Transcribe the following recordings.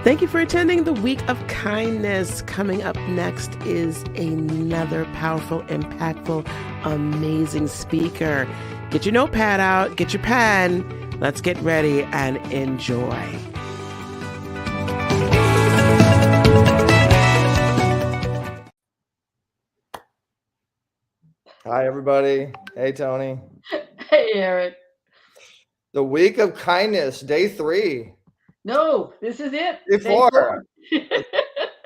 Thank you for attending the Week of Kindness. Coming up next is another powerful, impactful, amazing speaker. Get your notepad out, get your pen. Let's get ready and enjoy. Hi, everybody. Hey, Tony. Hey, Eric. The Week of Kindness, day 3. No, this is it. Day 4. 4. Okay,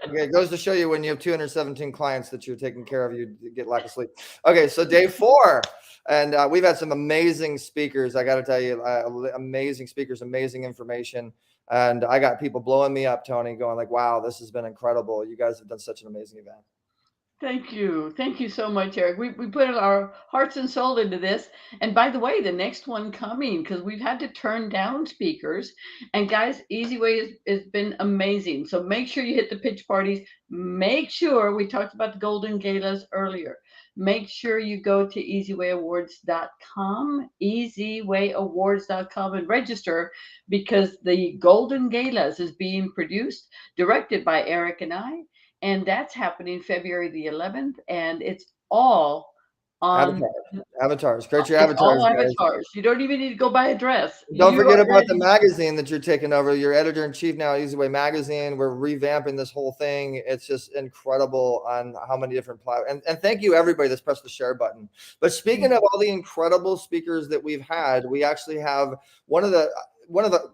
it goes to show you when you have 217 clients that you're taking care of, you get lack of sleep. Okay, so day 4. And we've had some amazing speakers. I got to tell you, amazing speakers, amazing information. And I got people blowing me up, Tony, going like, wow, this has been incredible. You guys have done such an amazing event. Thank you. Thank you so much, Eric. We put our hearts and soul into this. And by the way, the next one coming, because we've had to turn down speakers. And guys, Easy Way has been amazing. So make sure you hit the pitch parties. Make sure, we talked about the Golden Galas earlier. Make sure you go to easywayawards.com, easywayawards.com, and register, because the Golden Galas is being produced, directed by Eric and I. And that's happening February the 11th, and it's all on avatars. Create your avatars, all guys. avatars. You don't even need to go buy a dress. Don't forget about the magazine that you're taking over. You're editor-in-chief now at Easy Way Magazine. We're revamping this whole thing. It's just incredible on how many different platforms. And thank you, everybody that's pressed the share button. But speaking of all the incredible speakers that we've had, we actually have one of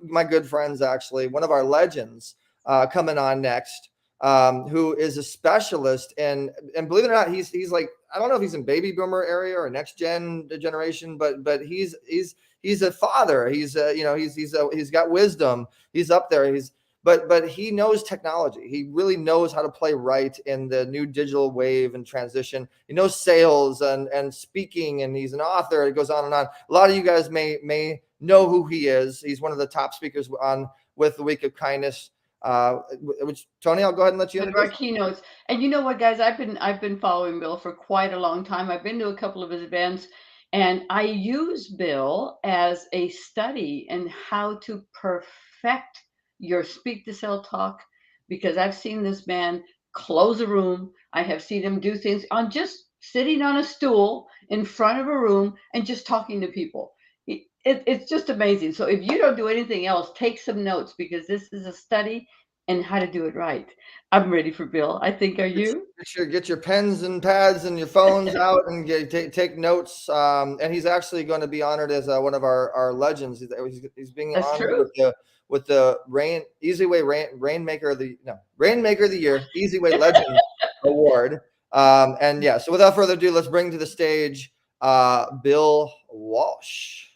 my good friends, actually, one of our legends coming on next. Who is a specialist and believe it or not, he's like, I don't know if he's in baby boomer area or next generation, but he's a father. He's he's got wisdom. He's up there. But he knows technology. He really knows how to play right in the new digital wave and transition. He knows sales and speaking, and he's an author. It goes on and on. A lot of you guys may know who he is. He's one of the top speakers with the Week of Kindness. Which Tony, I'll go ahead and let you introduce our keynotes. And you know what, guys, I've been following Bill for quite a long time. I've been to a couple of his events, and I use Bill as a study in how to perfect your speak to sell talk, because I've seen this man close a room. I have seen him do things on just sitting on a stool in front of a room and just talking to people. It's just amazing. So if you don't do anything else, take some notes, because this is a study in how to do it right. I'm ready for Bill. I think, are you? Sure. Get your pens and pads and your phones out and take notes. And he's actually going to be honored as one of our legends. He's being honored with the Easy Way Rainmaker of the Year, Easy Way Legend Award. And yeah, so without further ado, let's bring to the stage Bill Walsh.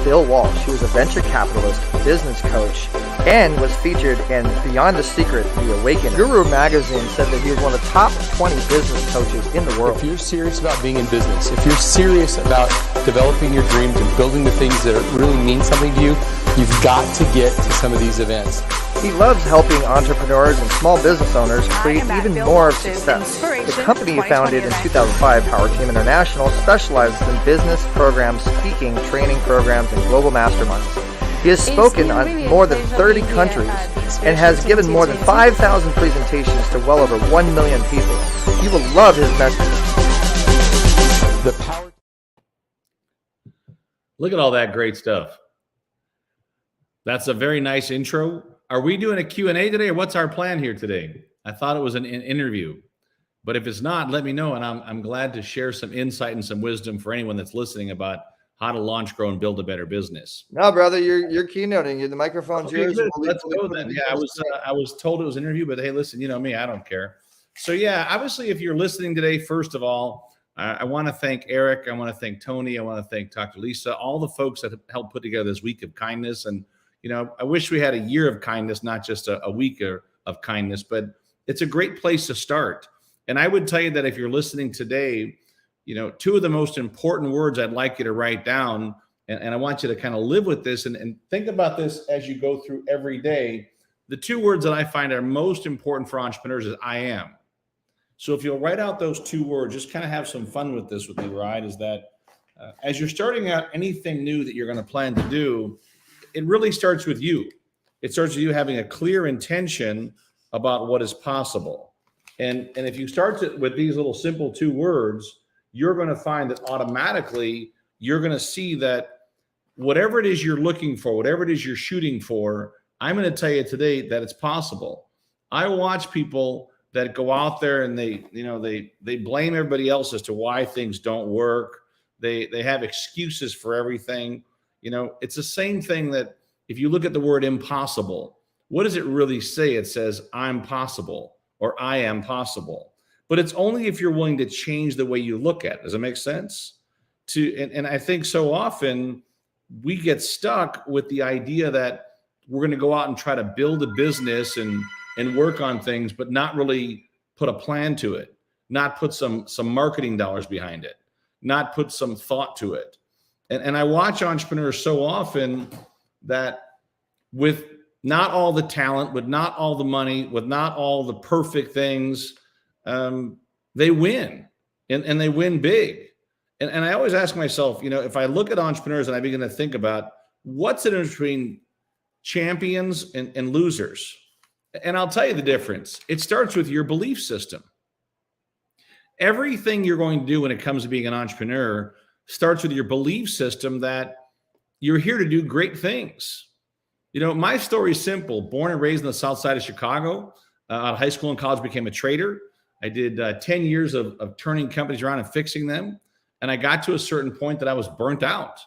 Bill Walsh, who is a venture capitalist, business coach, and was featured in Beyond the Secret, The Awakening. Guru Magazine said that he was one of the top 20 business coaches in the world. If you're serious about being in business, if you're serious about developing your dreams and building the things that really mean something to you, you've got to get to some of these events. He loves helping entrepreneurs and small business owners create even more of success. The company he founded in 2005, Power Team International, specializes in business programs, speaking, training programs, and global masterminds. He has spoken on more than 30 countries and has given more than 5,000 presentations to well over 1 million people. You will love his message. Look at all that great stuff. That's a very nice intro. Are we doing a Q&A today, or what's our plan here today? I thought it was an interview, but if it's not, let me know, and I'm glad to share some insight and some wisdom for anyone that's listening about how to launch, grow, and build a better business. No, brother, you're keynoting. The microphone's yours. Let's go then. Yeah, I was told it was an interview, but hey, listen, you know me, I don't care. So yeah, obviously, if you're listening today, first of all, I want to thank Eric. I want to thank Tony. I want to thank Dr. Lisa, all the folks that have helped put together this Week of Kindness. And you know, I wish we had a year of kindness, not just a week of kindness, but it's a great place to start. And I would tell you that if you're listening today, you know, two of the most important words I'd like you to write down, and I want you to kind of live with this and think about this as you go through every day. The two words that I find are most important for entrepreneurs is I am. So if you'll write out those two words, just kind of have some fun with this with me, right? Is that as you're starting out anything new that you're going to plan to do, it really starts with you. It starts with you having a clear intention about what is possible. And if you start with these little simple 2 words, you're going to find that automatically you're going to see that whatever it is you're looking for, whatever it is you're shooting for, I'm going to tell you today that it's possible. I watch people that go out there and they blame everybody else as to why things don't work. They have excuses for everything. It's the same thing that if you look at the word impossible, what does it really say? It says, I'm possible, or I am possible. But it's only if you're willing to change the way you look at it. Does it make sense? And I think so often we get stuck with the idea that we're going to go out and try to build a business and work on things, but not really put a plan to it, not put some marketing dollars behind it, not put some thought to it. And I watch entrepreneurs so often that with not all the talent, with not all the money, with not all the perfect things, they win and they win big. And I always ask myself, if I look at entrepreneurs and I begin to think about what's the difference between champions and losers. And I'll tell you the difference. It starts with your belief system. Everything you're going to do when it comes to being an entrepreneur starts with your belief system that you're here to do great things. My story is simple. Born and raised in the south side of Chicago, out of high school and college, became a trader. I did 10 years of turning companies around and fixing them. And I got to a certain point that I was burnt out.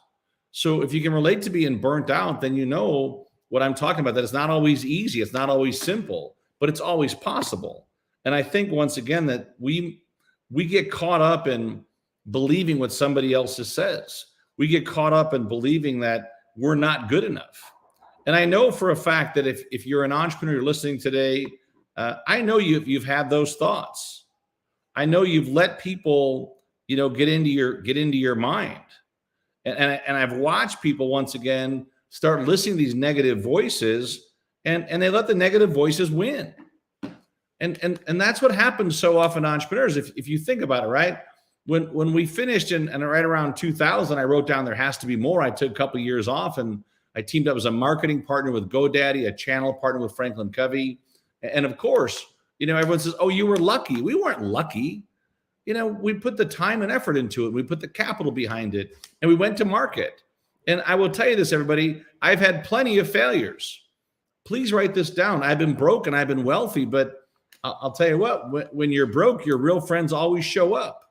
So if you can relate to being burnt out, then you know what I'm talking about, that it's not always easy. It's not always simple, but it's always possible. And I think once again that we get caught up in believing what somebody else says. We get caught up in believing that we're not good enough. And I know for a fact that if you're an entrepreneur listening today, I know you've had those thoughts. I know you've let people, get into your mind. And I've watched people once again start listening to these negative voices, and they let the negative voices win. And that's what happens so often to entrepreneurs. If you think about it, right? When we finished and right around 2000, I wrote down there has to be more. I took a couple of years off and I teamed up as a marketing partner with GoDaddy, a channel partner with Franklin Covey. And of course, everyone says, oh, you were lucky. We weren't lucky. We put the time and effort into it. We put the capital behind it and we went to market. And I will tell you this, everybody, I've had plenty of failures. Please write this down. I've been broke and I've been wealthy, but I'll tell you what, when you're broke, your real friends always show up.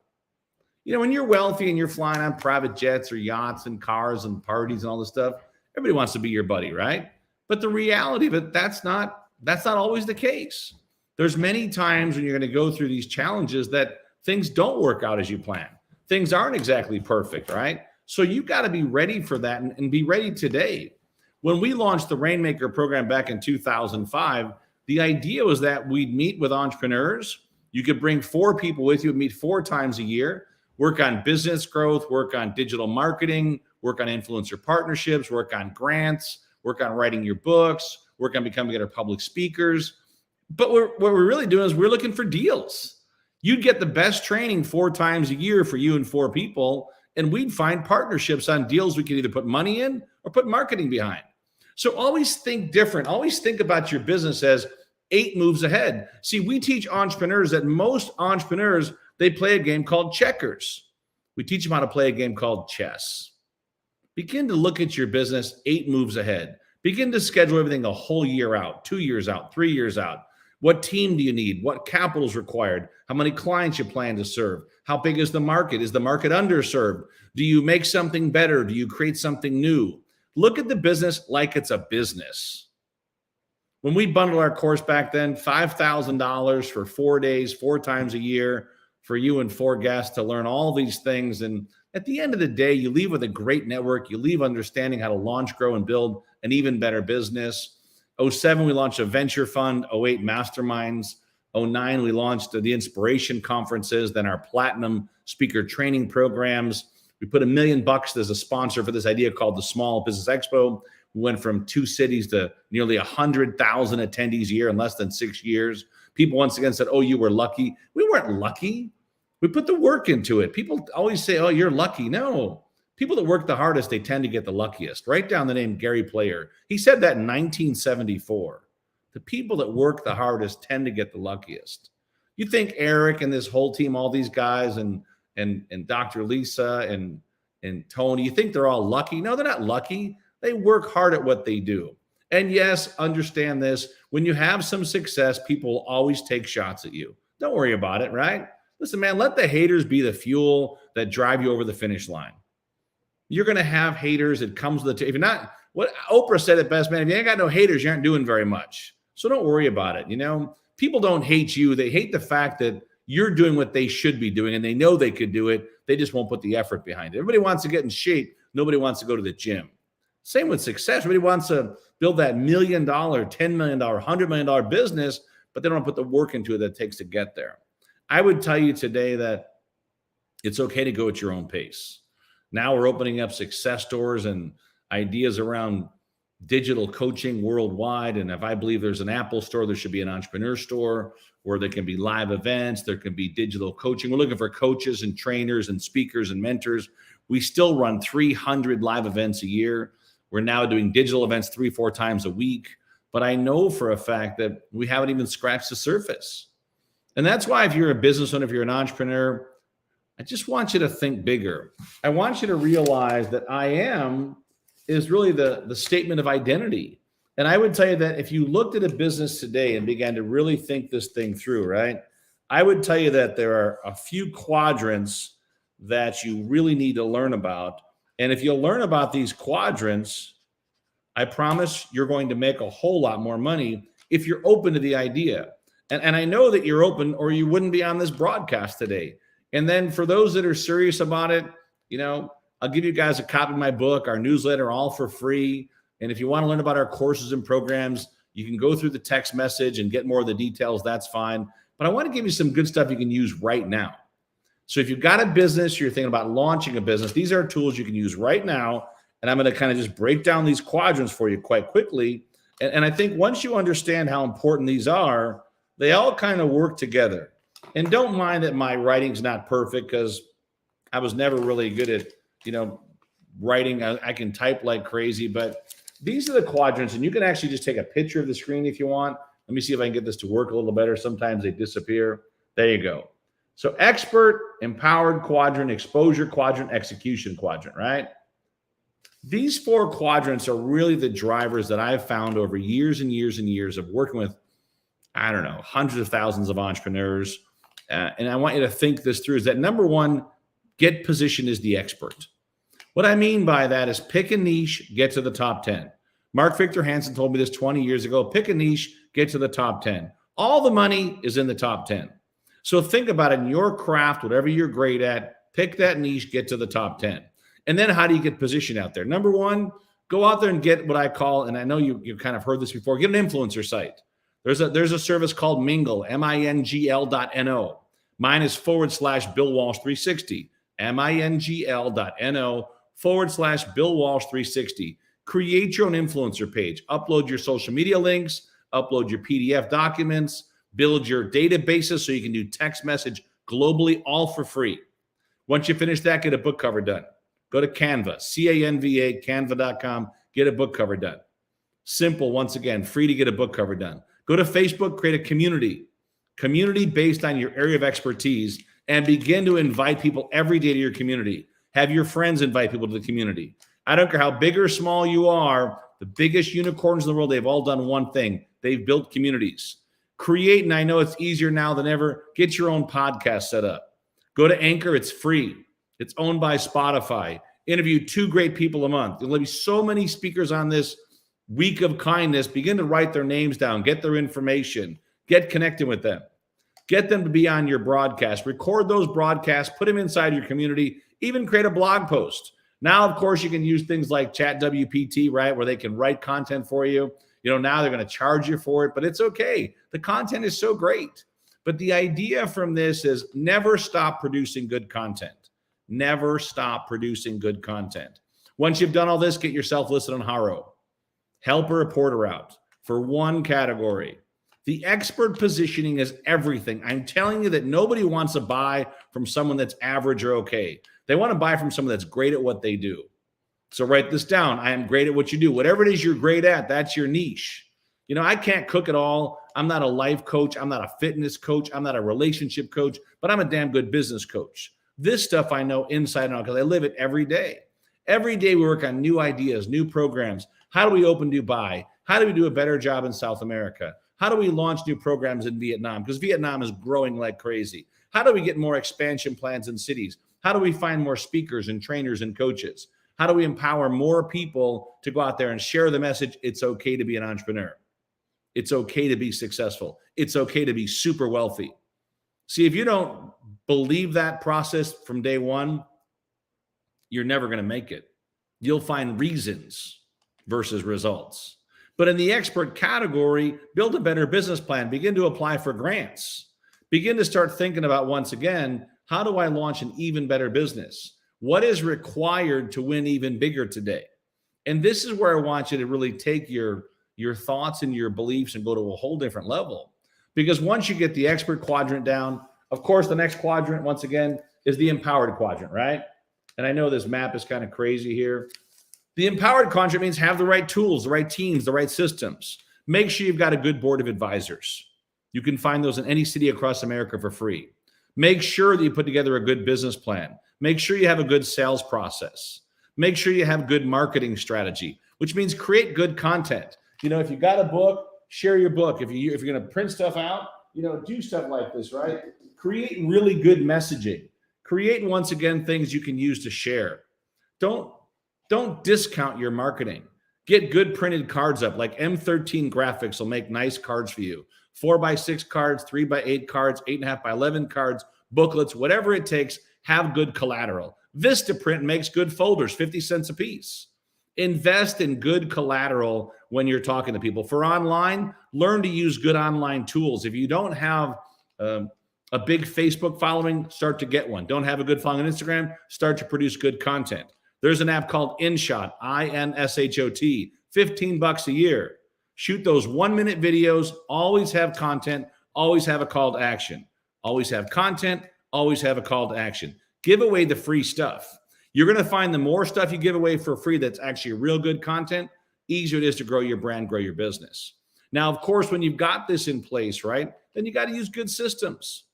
When you're wealthy and you're flying on private jets or yachts and cars and parties and all this stuff, everybody wants to be your buddy, right? But the reality of it, that's not always the case. There's many times when you're going to go through these challenges that things don't work out as you plan. Things aren't exactly perfect, right? So you've got to be ready for that and be ready today. When we launched the Rainmaker program back in 2005, the idea was that we'd meet with entrepreneurs. You could bring 4 people with you, meet 4 times a year, work on business growth, work on digital marketing, work on influencer partnerships, work on grants, work on writing your books, work on becoming better public speakers. But what we're really doing is we're looking for deals. You'd get the best training 4 times a year for you and 4 people, and we'd find partnerships on deals we could either put money in or put marketing behind. So always think different. Always think about your business as 8 moves ahead. See, we teach entrepreneurs that most entrepreneurs, they play a game called checkers. We teach them how to play a game called chess. Begin to look at your business 8 moves ahead. Begin to schedule everything a whole year out, 2 years out, 3 years out. What team do you need? What capital is required? How many clients you plan to serve? How big is the market? Is the market underserved? Do you make something better? Do you create something new? Look at the business like it's a business. When we bundled our course back then, $5,000 for 4 days, 4 times a year for you and 4 guests to learn all these things. And at the end of the day, you leave with a great network. You leave understanding how to launch, grow, and build an even better business. 2007, we launched a venture fund. 2008, masterminds. 2009, we launched the inspiration conferences, then our platinum speaker training programs. We put $1 million as a sponsor for this idea called the Small Business Expo. We went from 2 cities to nearly 100,000 attendees a year in less than 6 years. People once again said, oh, you were lucky. We weren't lucky. We put the work into it. People always say, oh, you're lucky. No, People that work the hardest, they tend to get the luckiest. Write down the name Gary Player. He said that in 1974. The people that work the hardest tend to get the luckiest. You think Eric and this whole team, all these guys, and Dr. Lisa and Tony, you think they're all lucky? No, they're not lucky. They work hard at what they do. And yes, understand this. When you have some success, people will always take shots at you. Don't worry about it, right? Listen, man, let the haters be the fuel that drive you over the finish line. You're going to have haters. It comes with if you're not, what Oprah said it best, man, if you ain't got no haters, you aren't doing very much. So don't worry about it. You know, people don't hate you. They hate the fact that you're doing what they should be doing and they know they could do it. They just won't put the effort behind it. Everybody wants to get in shape. Nobody wants to go to the gym. Same with success. Everybody wants to build that $1 million, $10 million, $100 million business, but they don't put the work into it that it takes to get there. I would tell you today that it's okay to go at your own pace. Now we're opening up success stores and ideas around digital coaching worldwide. And if I believe there's an Apple store, there should be an entrepreneur store where there can be live events. There can be digital coaching. We're looking for coaches and trainers and speakers and mentors. We still run 300 live events a year. We're now doing digital events 3-4 times a week. But I know for a fact that we haven't even scratched the surface. And that's why if you're a business owner, if you're an entrepreneur, I just want you to think bigger. I want you to realize that I am is really the statement of identity. And I would tell you that if you looked at a business today and began to really think this thing through, right? I would tell you that there are a few quadrants that you really need to learn about. And if you'll learn about these quadrants, I promise you're going to make a whole lot more money if you're open to the idea. And I know that you're open or you wouldn't be on this broadcast today. And then for those that are serious about it, you know, I'll give you guys a copy of my book, our newsletter, all for free. And if you want to learn about our courses and programs, you can go through the text message and get more of the details. That's fine. But I want to give you some good stuff you can use right now. So if you've got a business, you're thinking about launching a business, these are tools you can use right now. And I'm going to kind of just break down these quadrants for you quite quickly. And I think once you understand how important these are, they all kind of work together. And don't mind that my writing's not perfect because I was never really good at, writing. I can type like crazy, but these are the quadrants. And you can actually just take a picture of the screen if you want. Let me see if I can get this to work a little better. Sometimes they disappear. There you go. So expert, empowered quadrant, exposure quadrant, execution quadrant, right? These 4 quadrants are really the drivers that I've found over years and years and years of working with, I don't know, hundreds of thousands of entrepreneurs. And I want you to think this through is that number 1, get positioned as the expert. What I mean by that is pick a niche, get to the top 10. Mark Victor Hansen told me this 20 years ago, pick a niche, get to the top 10. All the money is in the top 10. So think about it in your craft, whatever you're great at, pick that niche, get to the top 10. And then how do you get positioned out there? Number 1, go out there and get what I call, and I know you've kind of heard this before, get an influencer site. There's a service called Mingle, MINGL.no. Mine is /Bill Walsh 360, MINGL.no /Bill Walsh 360. Create your own influencer page, upload your social media links, upload your PDF documents, build your databases so you can do text message globally, all for free. Once you finish that, get a book cover done. Go to Canva, CANVA, canva.com, get a book cover done. Simple, once again, free to get a book cover done. Go to Facebook, create a community based on your area of expertise, and begin to invite people every day to your community. Have your friends invite people to the community. I don't care how big or small you are, the biggest unicorns in the world, they've all done one thing. They've built communities. Create, and I know it's easier now than ever, get your own podcast set up. Go to Anchor, it's free. It's owned by Spotify. Interview 2 great people a month. There'll be so many speakers on this week of kindness. Begin to write their names down, get their information, get connected with them. Get them to be on your broadcast. Record those broadcasts, put them inside your community, even create a blog post. Now, of course, you can use things like ChatWPT, right, where they can write content for you. Now they're going to charge you for it, but it's okay. The content is so great. But the idea from this is never stop producing good content. Never stop producing good content. Once you've done all this, get yourself listed on Haro. Help a reporter out for 1 category. The expert positioning is everything. I'm telling you that nobody wants to buy from someone that's average or okay. They want to buy from someone that's great at what they do. So write this down. I am great at what you do. Whatever it is you're great at, that's your niche. You know, I can't cook at all. I'm not a life coach. I'm not a fitness coach. I'm not a relationship coach, but I'm a damn good business coach. This stuff I know inside and out because I live it every day. Every day we work on new ideas, new programs. How do we open Dubai? How do we do a better job in South America? How do we launch new programs in Vietnam? Because Vietnam is growing like crazy. How do we get more expansion plans in cities? How do we find more speakers and trainers and coaches? How do we empower more people to go out there and share the message? It's okay to be an entrepreneur. It's okay to be successful. It's okay to be super wealthy. See, if you don't believe that process from day one, you're never going to make it. You'll find reasons versus results. But in the expert category, build a better business plan. Begin to apply for grants. Begin to start thinking about, once again, how do I launch an even better business? What is required to win even bigger today? And this is where I want you to really take your thoughts and your beliefs and go to a whole different level. Because once you get the expert quadrant down, of course, the next quadrant, once again, is the empowered quadrant, right? And I know this map is kind of crazy here. The empowered quadrant means have the right tools, the right teams, the right systems. Make sure you've got a good board of advisors. You can find those in any city across America for free. Make sure that you put together a good business plan. Make sure you have a good sales process. Make sure you have good marketing strategy, which means create good content. You know, if you got a book, share your book. If you're going to print stuff out, you know, do stuff like this, right? Create really good messaging. Create, once again, things you can use to share. Don't discount your marketing. Get good printed cards up, like M13 Graphics will make nice cards for you. 4x6 cards, 3x8 cards, 8.5x11 cards, booklets, whatever it takes, have good collateral. Vistaprint makes good folders, 50 cents a piece. Invest in good collateral when you're talking to people. For online, learn to use good online tools. If you don't have a big Facebook following, start to get one. Don't have a good following on Instagram, start to produce good content. There's an app called InShot, INSHOT, $15 a year. Shoot those 1-minute videos, always have content, always have a call to action. Always have content, always have a call to action. Give away the free stuff. You're going to find the more stuff you give away for free that's actually real good content, easier it is to grow your brand, grow your business. Now, of course, when you've got this in place, right, then you got to use good systems.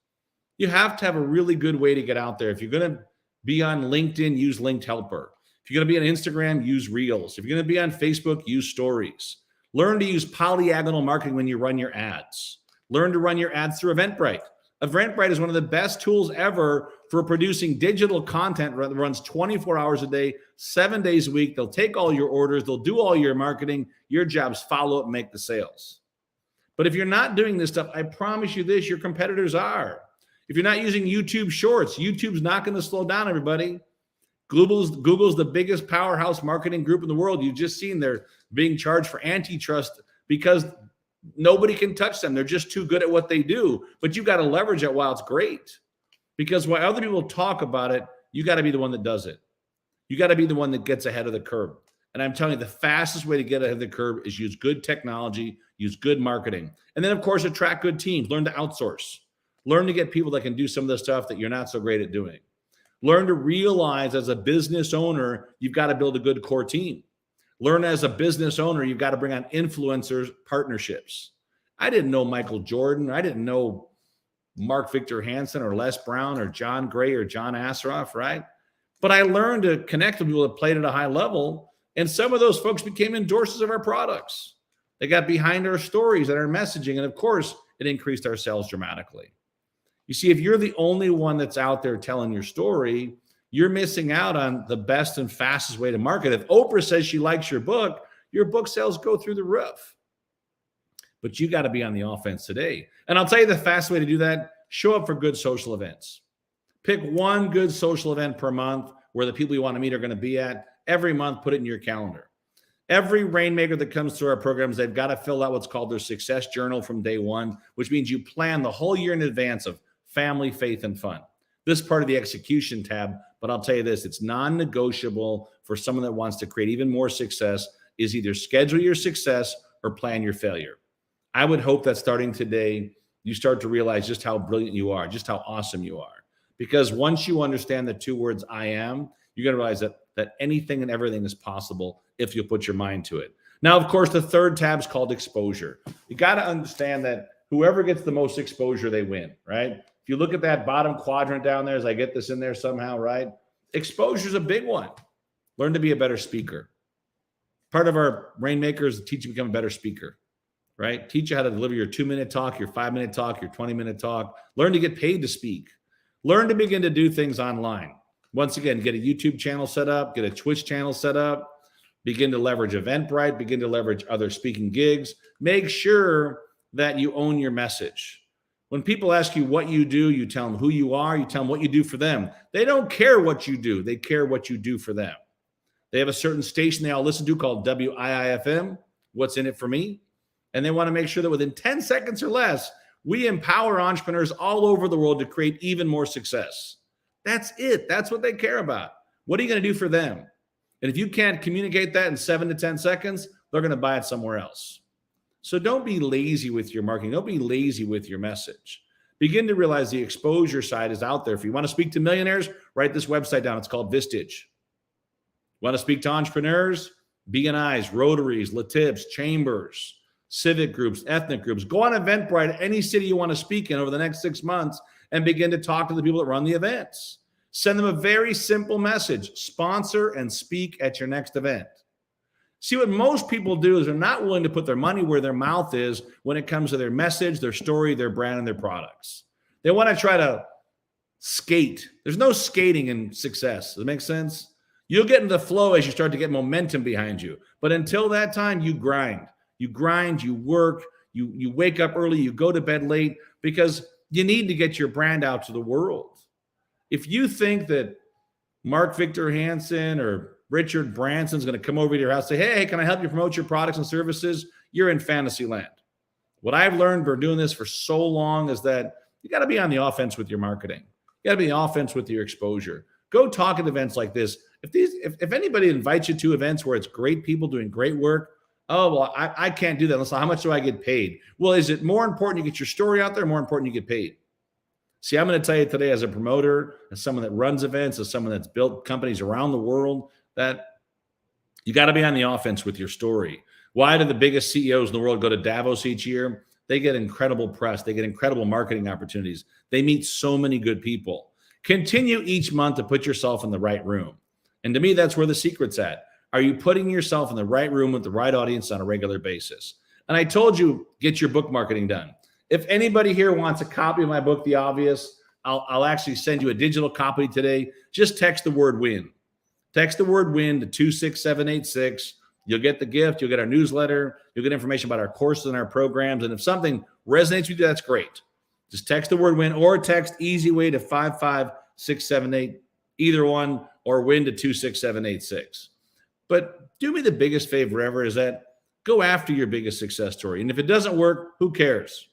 You have to have a really good way to get out there. If you're going to be on LinkedIn, use Linked Helper. If you're going to be on Instagram, use Reels. If you're going to be on Facebook, use Stories. Learn to use polyagonal marketing when you run your ads. Learn to run your ads through Eventbrite. Eventbrite is one of the best tools ever for producing digital content that runs 24 hours a day, 7 days a week. They'll take all your orders. They'll do all your marketing. Your job's follow up and make the sales. But if you're not doing this stuff, I promise you this, your competitors are. If you're not using YouTube Shorts, YouTube's not going to slow down, everybody. Google's the biggest powerhouse marketing group in the world. You've just seen they're being charged for antitrust because nobody can touch them. They're just too good at what they do. But you got to leverage it while it's great. Because while other people talk about it, you got to be the one that does it. You got to be the one that gets ahead of the curve. And I'm telling you, the fastest way to get ahead of the curve is use good technology, use good marketing. And then, of course, attract good teams. Learn to outsource. Learn to get people that can do some of the stuff that you're not so great at doing. Learn to realize as a business owner, you've got to build a good core team. Learn as a business owner, you've got to bring on influencers, partnerships. I didn't know Michael Jordan. I didn't know Mark Victor Hansen or Les Brown or John Gray or John Asseroff, right? But I learned to connect with people that played at a high level. And some of those folks became endorsers of our products. They got behind our stories and our messaging. And of course, it increased our sales dramatically. You see, if you're the only one that's out there telling your story, you're missing out on the best and fastest way to market. If Oprah says she likes your book sales go through the roof. But you got to be on the offense today. And I'll tell you the fast way to do that, show up for good social events. Pick one good social event per month where the people you want to meet are going to be at. Every month, put it in your calendar. Every rainmaker that comes through our programs, they've got to fill out what's called their success journal from day one, which means you plan the whole year in advance of family, faith, and fun. This part of the execution tab, but I'll tell you this, it's non-negotiable for someone that wants to create even more success is either schedule your success or plan your failure. I would hope that starting today, you start to realize just how brilliant you are, just how awesome you are. Because once you understand the two words I am, you're going to realize that anything and everything is possible if you put your mind to it. Now, of course, the third tab is called exposure. You got to understand that whoever gets the most exposure, they win, right? If you look at that bottom quadrant down there, as I get this in there somehow, right? Exposure is a big one. Learn to be a better speaker. Part of our Rainmakers is teach you to become a better speaker, right? Teach you how to deliver your 2-minute talk, your 5-minute talk, your 20-minute talk. Learn to get paid to speak. Learn to begin to do things online. Once again, get a YouTube channel set up, get a Twitch channel set up, begin to leverage Eventbrite, begin to leverage other speaking gigs. Make sure that you own your message. When people ask you what you do, you tell them who you are, you tell them what you do for them. They don't care what you do. They care what you do for them. They have a certain station they all listen to called WIIFM, What's in It for Me? And they want to make sure that within 10 seconds or less, we empower entrepreneurs all over the world to create even more success. That's it. That's what they care about. What are you going to do for them? And if you can't communicate that in 7 to 10 seconds, they're going to buy it somewhere else. So don't be lazy with your marketing. Don't be lazy with your message. Begin to realize the exposure side is out there. If you want to speak to millionaires, write this website down. It's called Vistage. Want to speak to entrepreneurs? BNIs, Rotaries, Latibs, Chambers, civic groups, ethnic groups. Go on Eventbrite, any city you want to speak in over the next 6 months, and begin to talk to the people that run the events. Send them a very simple message. Sponsor and speak at your next event. See, what most people do is they're not willing to put their money where their mouth is when it comes to their message, their story, their brand, and their products. They want to try to skate. There's no skating in success. Does that make sense? You'll get into the flow as you start to get momentum behind you. But until that time, you grind. You grind, you work, you wake up early, you go to bed late, because you need to get your brand out to the world. If you think that Mark Victor Hansen or Richard Branson's going to come over to your house and say, hey, can I help you promote your products and services? You're in fantasy land. What I've learned for doing this for so long is that you got to be on the offense with your marketing. You got to be on the offense with your exposure. Go talk at events like this. If anybody invites you to events where it's great people doing great work, oh, well, I can't do that. Listen, how much do I get paid? Well, is it more important you get your story out there, or more important you get paid? See, I'm going to tell you today, as a promoter, as someone that runs events, as someone that's built companies around the world, that you got to be on the offense with your story. Why do the biggest CEOs in the world go to Davos each year? They get incredible press. They get incredible marketing opportunities. They meet so many good people. Continue each month to put yourself in the right room. And to me, that's where the secret's at. Are you putting yourself in the right room with the right audience on a regular basis? And I told you, get your book marketing done. If anybody here wants a copy of my book, The Obvious, I'll actually send you a digital copy today. Just text the word WIN. Text the word WIN to 26786. You'll get the gift. You'll get our newsletter. You'll get information about our courses and our programs. And if something resonates with you, that's great. Just text the word WIN, or text Easy Way to 55678, either one, or WIN to 26786. But do me the biggest favor ever, is that go after your biggest success story. And if it doesn't work, who cares?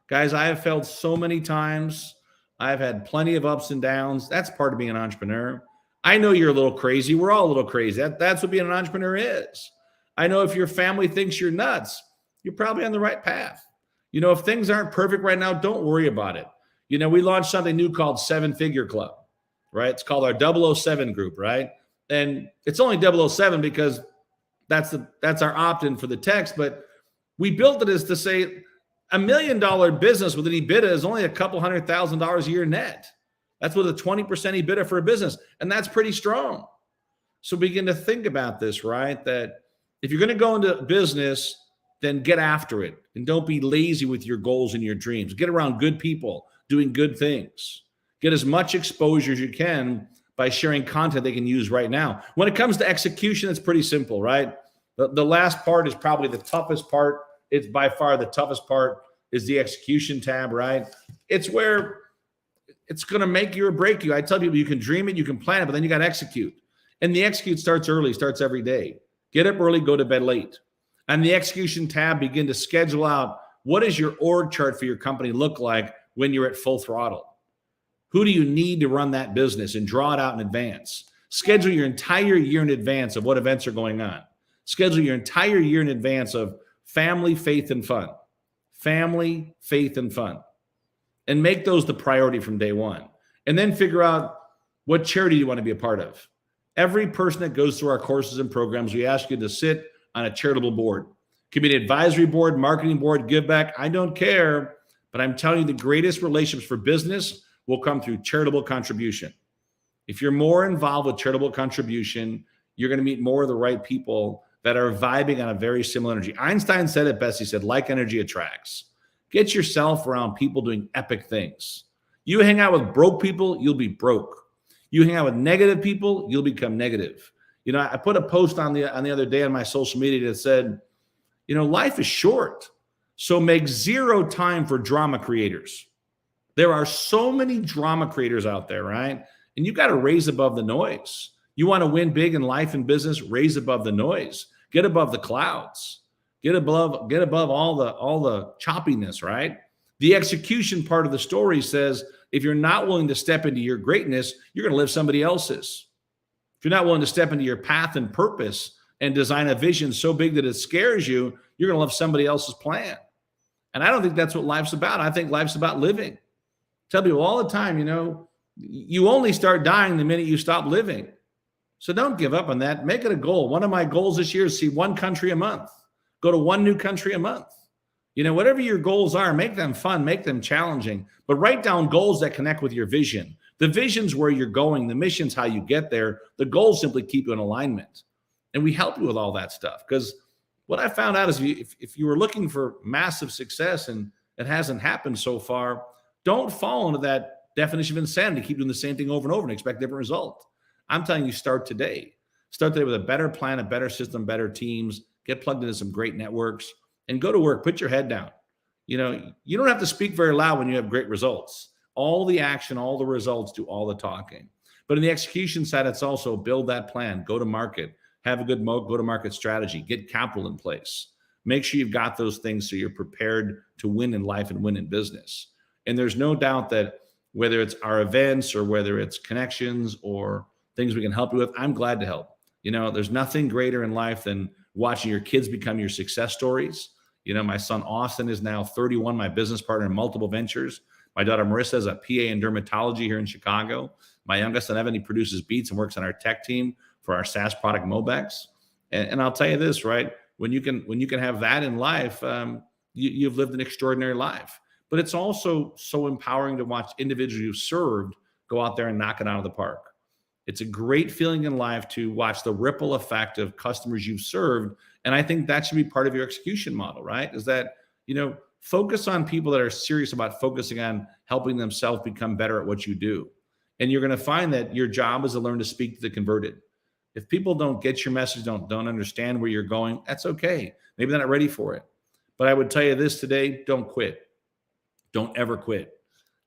Guys, I have failed so many times. I've had plenty of ups and downs. That's part of being an entrepreneur. I know you're a little crazy. We're all a little crazy. That's what being an entrepreneur is. I know if your family thinks you're nuts, you're probably on the right path. You know, if things aren't perfect right now, don't worry about it. You know, we launched something new called 7-Figure Club, right? It's called our 007 group, right? And it's only 007 because that's our opt-in for the text. But we built it as to say $1 million business with an EBITDA is only a couple $100,000 a year net. That's with a 20% EBITDA for a business. And that's pretty strong. So begin to think about this, right? That if you're going to go into business, then get after it. And don't be lazy with your goals and your dreams. Get around good people doing good things. Get as much exposure as you can by sharing content they can use right now. When it comes to execution, it's pretty simple, right? The last part is probably the toughest part. It's by far the toughest part is the execution tab, right? It's where it's going to make you or break you. I tell people you can dream it, you can plan it, but then you got to execute. And the execute starts early, starts every day. Get up early, go to bed late. And the execution tab, begin to schedule out what does your org chart for your company look like when you're at full throttle? Who do you need to run that business, and draw it out in advance? Schedule your entire year in advance of what events are going on. Schedule your entire year in advance of family, faith, and fun. Family, faith, and fun. And make those the priority from day one. And then figure out what charity you want to be a part of. Every person that goes through our courses and programs, we ask you to sit on a charitable board. Could be an advisory board, marketing board, give back. I don't care, but I'm telling you the greatest relationships for business will come through charitable contribution. If you're more involved with charitable contribution, you're going to meet more of the right people that are vibing on a very similar energy. Einstein said it best. He said, like energy attracts. Get yourself around people doing epic things. You hang out with broke people, you'll be broke. You hang out with negative people, you'll become negative. You know, I put a post on the other day on my social media that said, you know, life is short, so make zero time for drama creators. There are so many drama creators out there, right? And you got to raise above the noise. You want to win big in life and business, raise above the noise. Get above the clouds. Get above all the choppiness, right? The execution part of the story says if you're not willing to step into your greatness, you're going to live somebody else's. If you're not willing to step into your path and purpose and design a vision so big that it scares you, you're going to live somebody else's plan. And I don't think that's what life's about. I think life's about living. I tell people all the time, you know, you only start dying the minute you stop living. So don't give up on that. Make it a goal. One of my goals this year is see one country a month. Go to one new country a month. You know, whatever your goals are, make them fun, make them challenging, but write down goals that connect with your vision. The vision's where you're going. The mission's how you get there. The goals simply keep you in alignment. And we help you with all that stuff. Because what I found out is if you were looking for massive success and it hasn't happened so far, don't fall into that definition of insanity. Keep doing the same thing over and over and expect a different result. I'm telling you, start today. Start today with a better plan, a better system, better teams. Get plugged into some great networks and go to work. Put your head down. You know, you don't have to speak very loud when you have great results. All the action, all the results do all the talking. But in the execution side, it's also build that plan, go to market, have a good go-to-market strategy, get capital in place. Make sure you've got those things so you're prepared to win in life and win in business. And there's no doubt that whether it's our events or whether it's connections or things we can help you with, I'm glad to help. You know, there's nothing greater in life than watching your kids become your success stories. You know, my son Austin is now 31, my business partner in multiple ventures. My daughter Marissa is a PA in dermatology here in Chicago. My youngest son Evan, he produces beats and works on our tech team for our SaaS product Mobex. And I'll tell you this, right? When you can have that in life, you've lived an extraordinary life. But it's also so empowering to watch individuals you've served go out there and knock it out of the park. It's a great feeling in life to watch the ripple effect of customers you've served. And I think that should be part of your execution model, right? Is that, you know, focus on people that are serious about focusing on helping themselves become better at what you do. And you're going to find that your job is to learn to speak to the converted. If people don't get your message, don't understand where you're going, that's okay. Maybe they're not ready for it. But I would tell you this today, don't quit. Don't ever quit.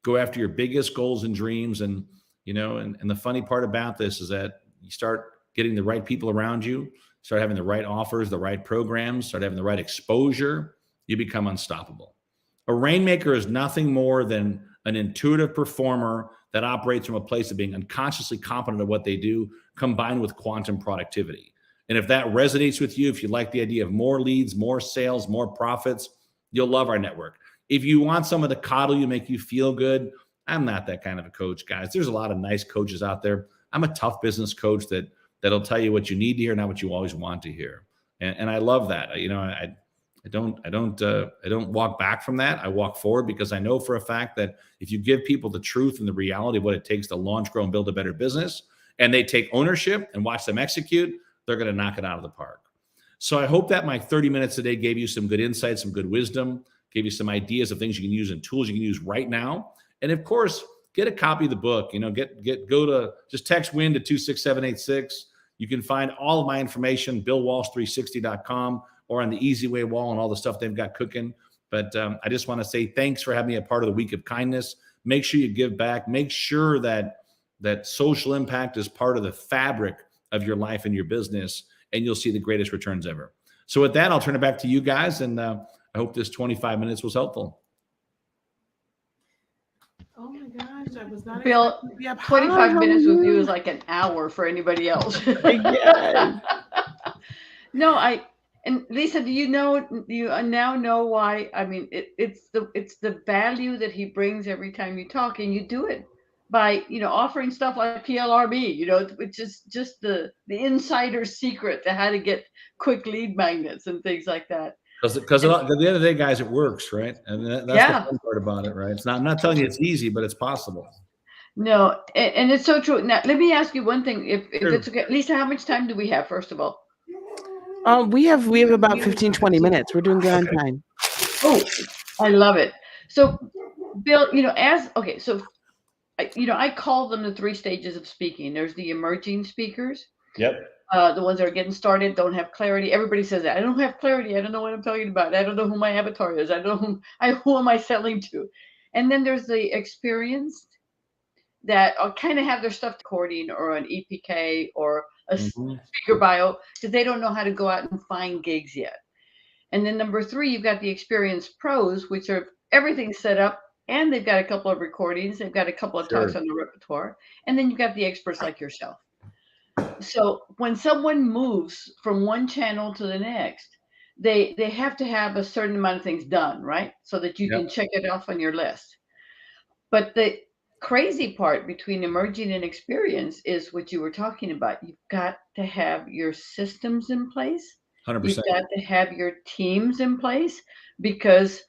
Go after your biggest goals and dreams. And, you know, and the funny part about this is that you start getting the right people around you, start having the right offers, the right programs, start having the right exposure, you become unstoppable. A rainmaker is nothing more than an intuitive performer that operates from a place of being unconsciously competent at what they do, combined with quantum productivity. And if that resonates with you, if you like the idea of more leads, more sales, more profits, you'll love our network. If you want someone to coddle you, make you feel good, I'm not that kind of a coach, guys. There's a lot of nice coaches out there. I'm a tough business coach that'll tell you what you need to hear, not what you always want to hear. And I love that. You know, I don't walk back from that. I walk forward because I know for a fact that if you give people the truth and the reality of what it takes to launch, grow, and build a better business, and they take ownership and watch them execute, they're going to knock it out of the park. So I hope that my 30 minutes today gave you some good insights, some good wisdom, gave you some ideas of things you can use and tools you can use right now. And of course, get a copy of the book. You know, just text WIN to 26786. You can find all of my information, BillWalsh360.com, or on the Easy Way wall and all the stuff they've got cooking. But I just want to say thanks for having me a part of the Week of Kindness. Make sure you give back. Make sure that social impact is part of the fabric of your life and your business, and you'll see the greatest returns ever. So with that, I'll turn it back to you guys, and I hope this 25 minutes was helpful. Oh my gosh, I was not Bill, 25 minutes with you is like an hour for anybody else. Yes. No, and Lisa, do you now know why? I mean, it's the value that he brings every time you talk, and you do it by, offering stuff like PLRB, which is just the insider's secret to how to get quick lead magnets and things like that. Because at the end of the day, guys, it works, right? And that's Yeah. the fun part about it, right? I'm not telling you it's easy, but it's possible. No, and it's so true. Now, let me ask you one thing, if Sure. it's okay. Lisa, how much time do we have, first of all? We have about 15, 20 minutes. We're doing good on time. Oh, I love it. So, Bill, so I call them the 3 stages of speaking. There's the emerging speakers. Yep. The ones that are getting started, don't have clarity. Everybody says that. I don't have clarity. I don't know what I'm talking about. I don't know who my avatar is. I don't know who am I selling to. And then there's the experienced that kind of have their stuff recording or an EPK or a speaker bio, because they don't know how to go out and find gigs yet. And then number 3, you've got the experienced pros, which are everything set up, and they've got a couple of recordings. They've got a couple of talks on the repertoire. And then you've got the experts like yourself. So when someone moves from one channel to the next, they have to have a certain amount of things done, right? So that you can check it off on your list. But the crazy part between emerging and experience is what you were talking about. You've got to have your systems in place. 100%. You've got to have your teams in place, because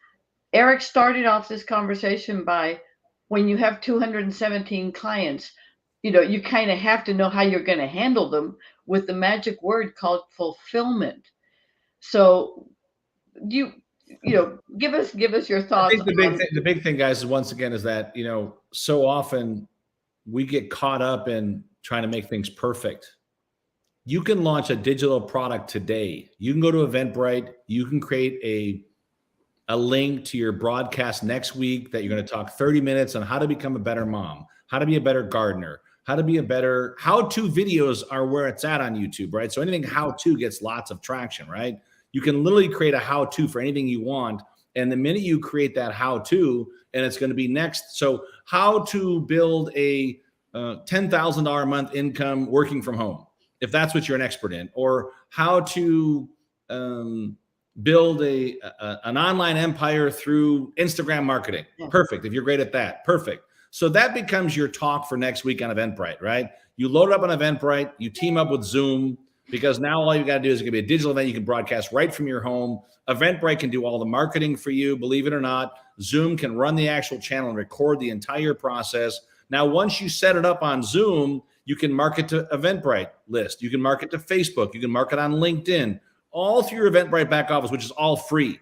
Eric started off this conversation by, when you have 217 clients, you kind of have to know how you're going to handle them, with the magic word called fulfillment. So give us your thoughts. I think the big thing, guys, is once again is that, so often we get caught up in trying to make things perfect. You can launch a digital product today. You can go to Eventbrite. You can create a link to your broadcast next week that you're going to talk 30 minutes on how to become a better mom, how to be a better gardener, how to be a better how-to videos are where it's at on YouTube, right? So anything how-to gets lots of traction, right? You can literally create a how-to for anything you want. And the minute you create that how-to, and it's going to be next. So how to build a $10,000 a month income working from home, if that's what you're an expert in, or how to build an online empire through Instagram marketing. Yeah. Perfect. If you're great at that, perfect. So that becomes your talk for next week on Eventbrite, right? You load it up on Eventbrite, you team up with Zoom, because now all you got to do is it can be a digital event you can broadcast right from your home. Eventbrite can do all the marketing for you, believe it or not. Zoom can run the actual channel and record the entire process. Now, once you set it up on Zoom, you can market to Eventbrite list. You can market to Facebook. You can market on LinkedIn, all through your Eventbrite back office, which is all free.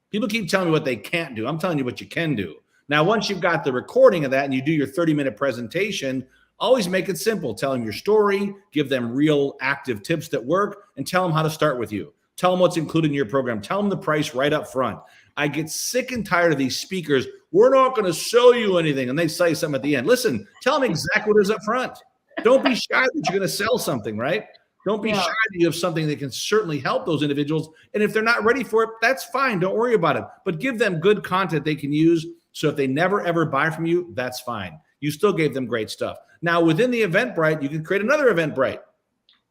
People keep telling me what they can't do. I'm telling you what you can do. Now, once you've got the recording of that and you do your 30-minute presentation, always make it simple. Tell them your story, give them real active tips that work, and tell them how to start with you. Tell them what's included in your program. Tell them the price right up front. I get sick and tired of these speakers. We're not going to sell you anything. And they say something at the end. Listen, tell them exactly what it is up front. Don't be shy that you're going to sell something, right? Don't be shy that you have something that can certainly help those individuals. And if they're not ready for it, that's fine. Don't worry about it. But give them good content they can use. So if they never, ever buy from you, that's fine. You still gave them great stuff. Now, within the Eventbrite, you can create another Eventbrite.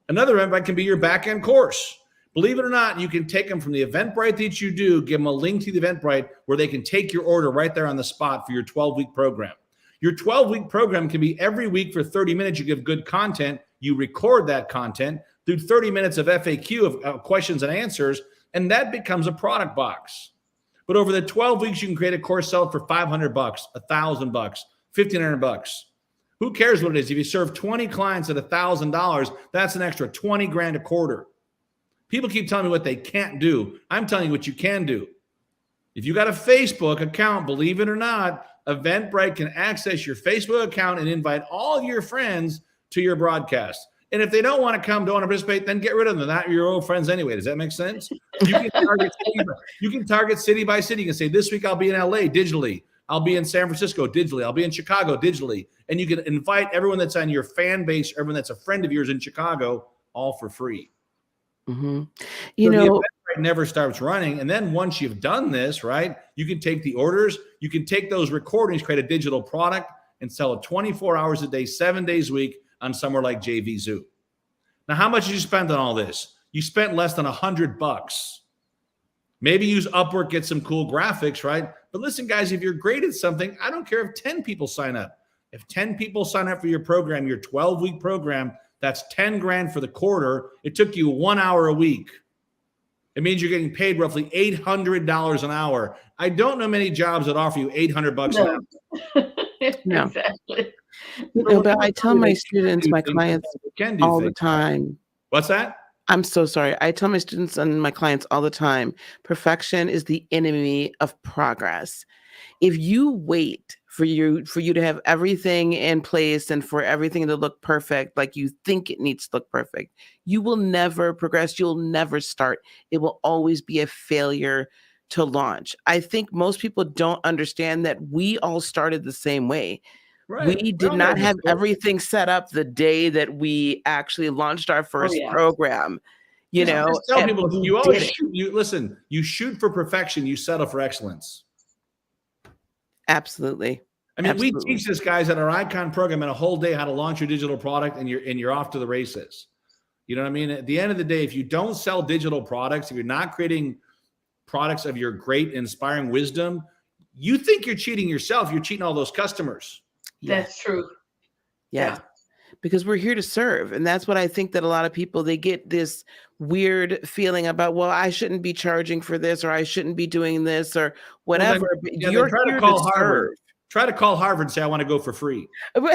Another Eventbrite can be your back-end course. Believe it or not, you can take them from the Eventbrite that you do, give them a link to the Eventbrite where they can take your order right there on the spot for your 12-week program. Your 12-week program can be every week for 30 minutes. You give good content. You record that content through 30 minutes of FAQ of questions and answers, and that becomes a product box. But over the 12 weeks, you can create a course, sell it for $500, $1,000, $1,500. Who cares what it is? If you serve 20 clients at $1,000, that's an extra 20 grand a quarter. People keep telling me what they can't do. I'm telling you what you can do. If you got a Facebook account, believe it or not, Eventbrite can access your Facebook account and invite all your friends to your broadcast. And if they don't want to come, don't want to participate, then get rid of them. They're not your old friends anyway. Does that make sense? You can target city by city. You can say, this week I'll be in LA digitally. I'll be in San Francisco digitally. I'll be in Chicago digitally. And you can invite everyone that's on your fan base, everyone that's a friend of yours in Chicago, all for free. Mm-hmm. The Eventbrite never starts running. And then once you've done this, right, you can take the orders, you can take those recordings, create a digital product, and sell it 24 hours a day, 7 days a week on somewhere like JVZoo. Now, how much did you spend on all this? You spent less than $100. Maybe use Upwork, get some cool graphics, right? But listen, guys, if you're great at something, I don't care if 10 people sign up. If 10 people sign up for your program, your 12-week program, that's 10 grand for the quarter. It took you 1 hour a week. It means you're getting paid roughly $800 an hour. I don't know many jobs that offer you $800 an hour. No. Exactly. But I tell my students, my clients all the time. What's that? I'm so sorry. I tell my students and my clients all the time, perfection is the enemy of progress. If you wait for you to have everything in place and for everything to look perfect, like you think it needs to look perfect, you will never progress. You'll never start. It will always be a failure to launch. I think most people don't understand that we all started the same way. Right. We did not have everything set up the day that we actually launched our first program. You know, just tell people you always shoot, you shoot for perfection, you settle for excellence. Absolutely. I mean, we teach this guys at our Icon program in a whole day how to launch your digital product, and you're off to the races. You know what I mean? At the end of the day, if you don't sell digital products, if you're not creating products of your great inspiring wisdom, you think you're cheating yourself. You're cheating all those customers. That's true. Yeah. Because we're here to serve. And that's what I think that a lot of people, they get this weird feeling about, well, I shouldn't be charging for this, or I shouldn't be doing this, or whatever. Well, then, you're try to call Harvard. Try to call Harvard and say, I want to go for free. Good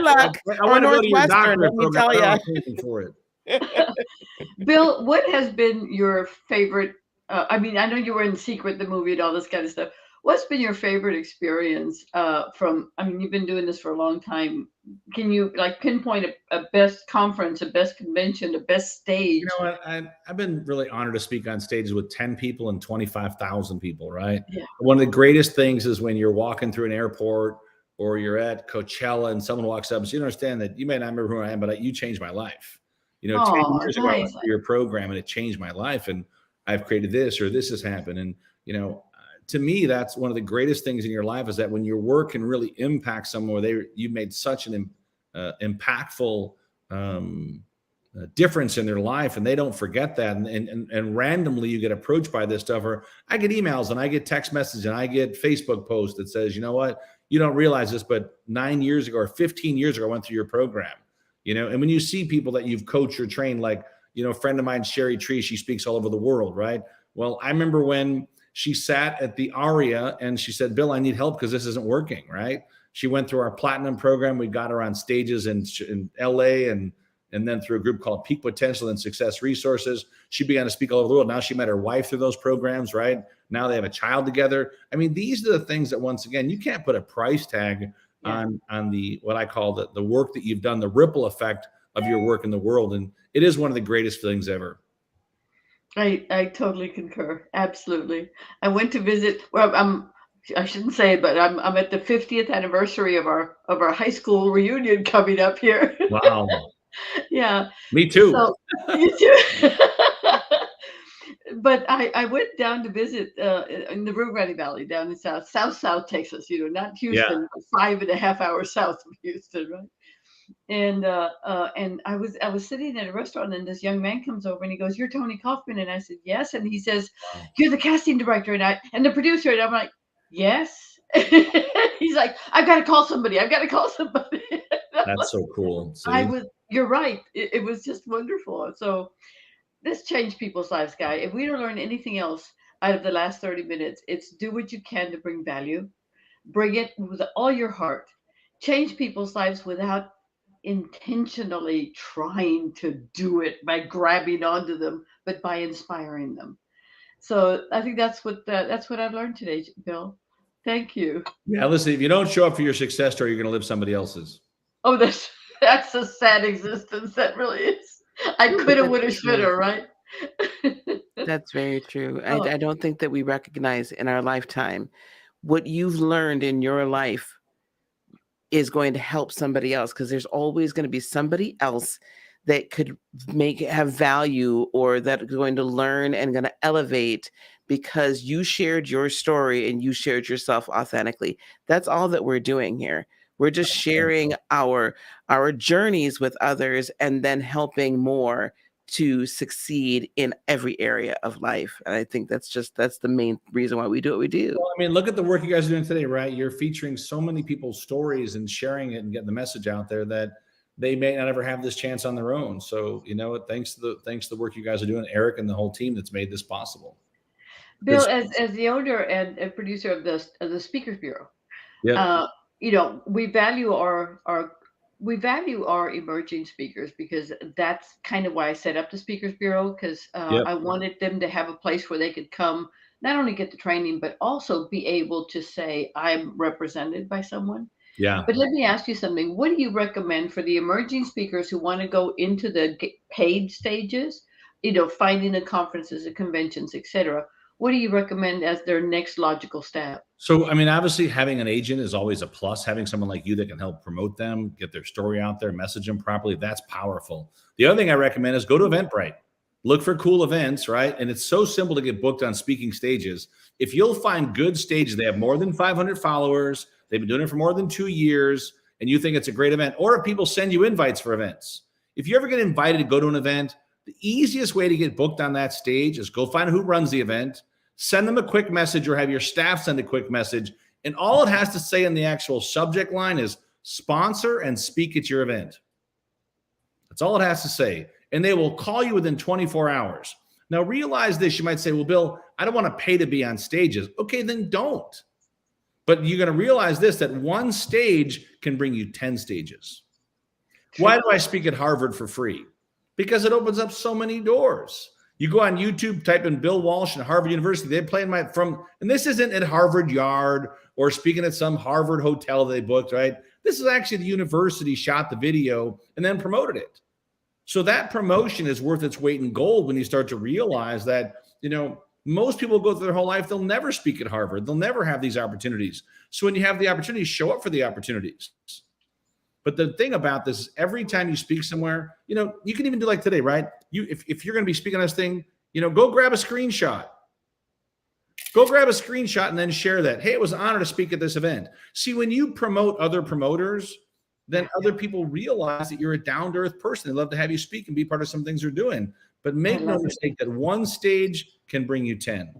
luck. I want to go to your doctorate let me tell you. For it. Bill, what has been your favorite? I mean, I know you were in Secret, the movie, and all this kind of stuff. What's been your favorite experience from, I mean, you've been doing this for a long time. Can you like pinpoint a best conference, a best convention, a best stage? You know what? I've been really honored to speak on stages with 10 people and 25,000 people, right? Yeah. One of the greatest things is when you're walking through an airport or you're at Coachella and someone walks up and says, you understand that you may not remember who I am, but you changed my life. You know, 10 years ago, I went through your program and it changed my life, and I've created this, or this has happened. And, you know, to me, that's one of the greatest things in your life, is that when your work can really impact someone, where you made such an impactful difference in their life, and they don't forget that. And randomly you get approached by this stuff, or I get emails and I get text messages and I get Facebook posts that says, you know what, you don't realize this, but 9 years ago or 15 years ago, I went through your program, you know. And when you see people that you've coached or trained, like, you know, a friend of mine, Sherry Tree, she speaks all over the world, right? Well, I remember when she sat at the Aria and she said, Bill, I need help because this isn't working, right? She went through our platinum program. We got her on stages in LA and then through a group called Peak Potential and Success Resources. She began to speak all over the world. Now she met her wife through those programs, right? Now they have a child together. I mean, these are the things that, once again, you can't put a price tag on the, what I call the work that you've done, the ripple effect of your work in the world. And it is one of the greatest feelings ever. I totally concur. Absolutely. I went to visit, well, I shouldn't say it, but I'm at the 50th anniversary of our high school reunion coming up here. Wow. Yeah. Me too. So, you too. But I went down to visit in the Rio Grande Valley down in South Texas, you know, not Houston, but 5.5 hours south of Houston, right? And I was sitting at a restaurant, and this young man comes over and he goes, "You're Tony Kaufman?" And I said, "Yes." And he says, "You're the casting director and the producer." And I'm like, "Yes." He's like, "I've got to call somebody. I've got to call somebody." That's so cool. See? You're right. It was just wonderful. So this changed people's lives, Guy. If we don't learn anything else out of the last 30 minutes, it's do what you can to bring value. Bring it with all your heart. Change people's lives without intentionally trying to do it by grabbing onto them, but by inspiring them. So I think that's what I've learned today, Bill. Thank you. Yeah, listen, if you don't show up for your success story, you're going to live somebody else's. Oh, that's a sad existence. That really is. I coulda, woulda, shoulda, right? That's very true. I don't think that we recognize in our lifetime what you've learned in your life is going to help somebody else, because there's always going to be somebody else that could have value, or that are going to learn and going to elevate because you shared your story and you shared yourself authentically. That's all that we're doing here. We're just sharing our journeys with others and then helping more to succeed in every area of life. And I think that's the main reason why we do what we do. Well, I mean, look at the work you guys are doing today, right? You're featuring so many people's stories and sharing it and getting the message out there that they may not ever have this chance on their own. So, you know, thanks to the work you guys are doing, Eric and the whole team that's made this possible. Bill, as the owner and producer of the Speakers Bureau, Yeah. you know, we value our emerging speakers, because that's kind of why I set up the Speakers Bureau, because Yep. I wanted them to have a place where they could come, not only get the training, but also be able to say, I'm represented by someone. Yeah. But let me ask you something. What do you recommend for the emerging speakers who want to go into the paid stages, you know, finding the conferences, the conventions, etc.? What do you recommend as their next logical step? So, I mean, obviously having an agent is always a plus. Having someone like you that can help promote them, get their story out there, message them properly, that's powerful. The other thing I recommend is go to Eventbrite. Look for cool events, right? And it's so simple to get booked on speaking stages. If you'll find good stages, they have more than 500 followers, they've been doing it for more than 2 years, and you think it's a great event, or if people send you invites for events. If you ever get invited to go to an event, the easiest way to get booked on that stage is go find who runs the event, send them a quick message, or have your staff send a quick message. And all it has to say in the actual subject line is sponsor and speak at your event. That's all it has to say. And they will call you within 24 hours. Now realize this, you might say, well, Bill, I don't want to pay to be on stages. Okay, then don't. But you're going to realize this, that one stage can bring you 10 stages. Why do I speak at Harvard for free? Because it opens up so many doors. You go on YouTube, type in Bill Walsh and Harvard University. They play in and this isn't at Harvard Yard or speaking at some Harvard hotel they booked, right? This is actually the university shot the video and then promoted it. So that promotion is worth its weight in gold when you start to realize that, you know, most people go through their whole life, they'll never speak at Harvard. They'll never have these opportunities. So when you have the opportunity, show up for the opportunities. But the thing about this is every time you speak somewhere, you know, you can even do like today, right? If you're going to be speaking on this thing, you know, go grab a screenshot. Go grab a screenshot and then share that. Hey, it was an honor to speak at this event. See, when you promote other promoters, then other people realize that you're a down-to-earth person. They love to have you speak and be part of some things they're doing. But make no mistake that one stage can bring you 10.